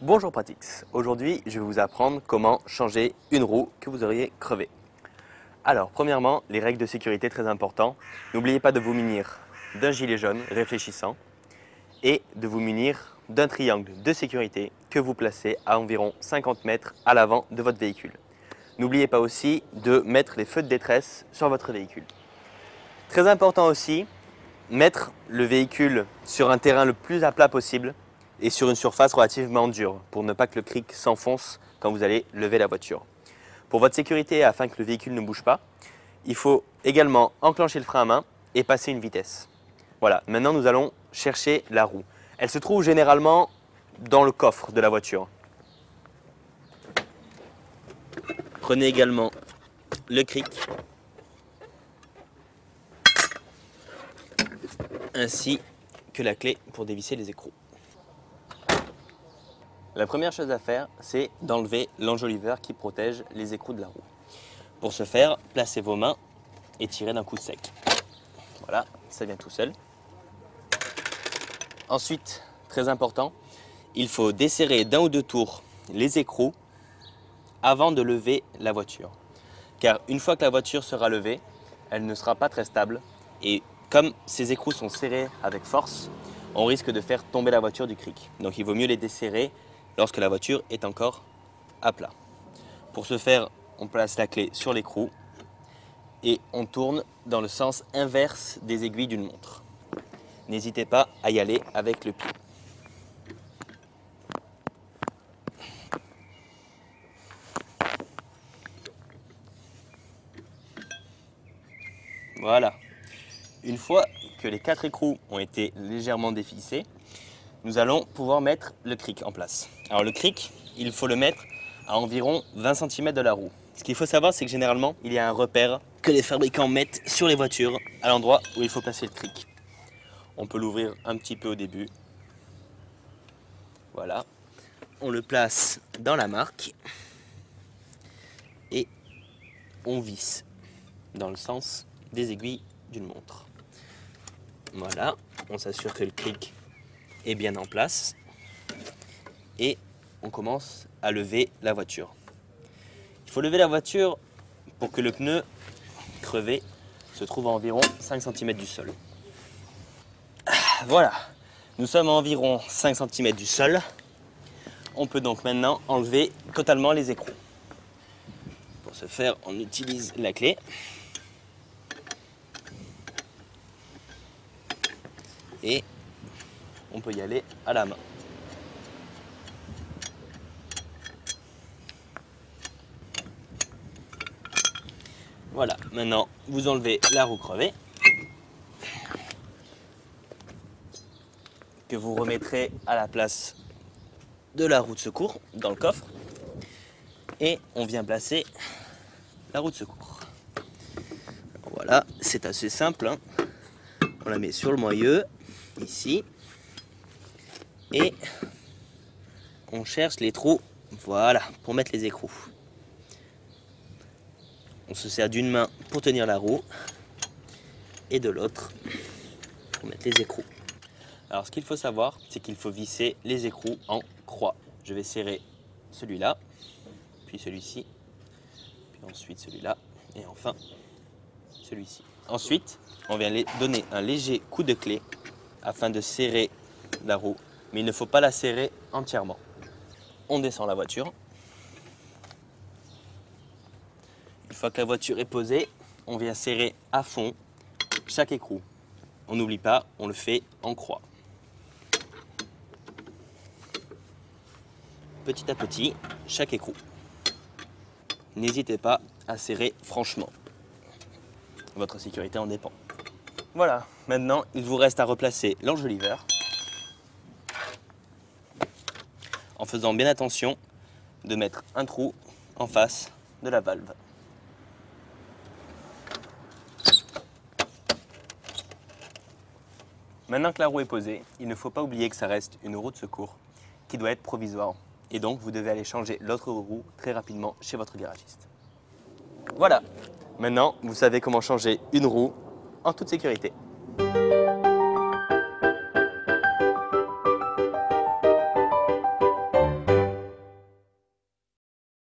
Bonjour Pratix, aujourd'hui je vais vous apprendre comment changer une roue que vous auriez crevée. Alors premièrement, les règles de sécurité très importantes. N'oubliez pas de vous munir d'un gilet jaune réfléchissant et de vous munir d'un triangle de sécurité que vous placez à environ 50 mètres à l'avant de votre véhicule. N'oubliez pas aussi de mettre les feux de détresse sur votre véhicule. Très important aussi, mettre le véhicule sur un terrain le plus à plat possible et sur une surface relativement dure pour ne pas que le cric s'enfonce quand vous allez lever la voiture. Pour votre sécurité, afin que le véhicule ne bouge pas, il faut également enclencher le frein à main et passer une vitesse. Voilà, maintenant nous allons chercher la roue. Elle se trouve généralement dans le coffre de la voiture. Prenez également le cric ainsi que la clé pour dévisser les écrous. La première chose à faire, c'est d'enlever l'enjoliveur qui protège les écrous de la roue. Pour ce faire, placez vos mains et tirez d'un coup sec. Voilà, ça vient tout seul. Ensuite, très important, il faut desserrer d'un ou deux tours les écrous avant de lever la voiture. Car une fois que la voiture sera levée, elle ne sera pas très stable et comme ces écrous sont serrés avec force, on risque de faire tomber la voiture du cric. Donc il vaut mieux les desserrer lorsque la voiture est encore à plat. Pour ce faire, on place la clé sur l'écrou et on tourne dans le sens inverse des aiguilles d'une montre. N'hésitez pas à y aller avec le pied. Voilà. Une fois que les 4 écrous ont été légèrement dévissés, nous allons pouvoir mettre le cric en place. Alors le cric, il faut le mettre à environ 20 cm de la roue. Ce qu'il faut savoir, c'est que généralement, il y a un repère que les fabricants mettent sur les voitures à l'endroit où il faut placer le cric. On peut l'ouvrir un petit peu au début. Voilà. On le place dans la marque et on visse dans le sens des aiguilles d'une montre. Voilà, on s'assure que le cric est bien en place et on commence à lever la voiture. Il faut lever la voiture pour que le pneu crevé se trouve à environ 5 cm du sol. Voilà, nous sommes à environ 5 cm du sol. On peut donc maintenant enlever totalement les écrous. Pour ce faire, on utilise la clé. Et on peut y aller à la main. Voilà, maintenant vous enlevez la roue crevée que vous remettrez à la place de la roue de secours dans le coffre et on vient placer la roue de secours. Alors voilà, c'est assez simple, hein. On la met sur le moyeu ici et on cherche les trous, voilà, pour mettre les écrous. On se sert d'une main pour tenir la roue et de l'autre pour mettre les écrous. Alors ce qu'il faut savoir, c'est qu'il faut visser les écrous en croix. Je vais serrer celui-là, puis celui-ci, puis ensuite celui-là et enfin celui-ci. Ensuite, on vient donner un léger coup de clé afin de serrer la roue, mais il ne faut pas la serrer entièrement. On descend la voiture. Une fois que la voiture est posée, on vient serrer à fond chaque écrou. On n'oublie pas, on le fait en croix. Petit à petit, chaque écrou. N'hésitez pas à serrer franchement. Votre sécurité en dépend. Voilà, maintenant il vous reste à replacer l'enjoliveur en faisant bien attention de mettre un trou en face de la valve. Maintenant que la roue est posée, il ne faut pas oublier que ça reste une roue de secours qui doit être provisoire et donc vous devez aller changer l'autre roue très rapidement chez votre garagiste. Voilà, maintenant vous savez comment changer une roue en toute sécurité.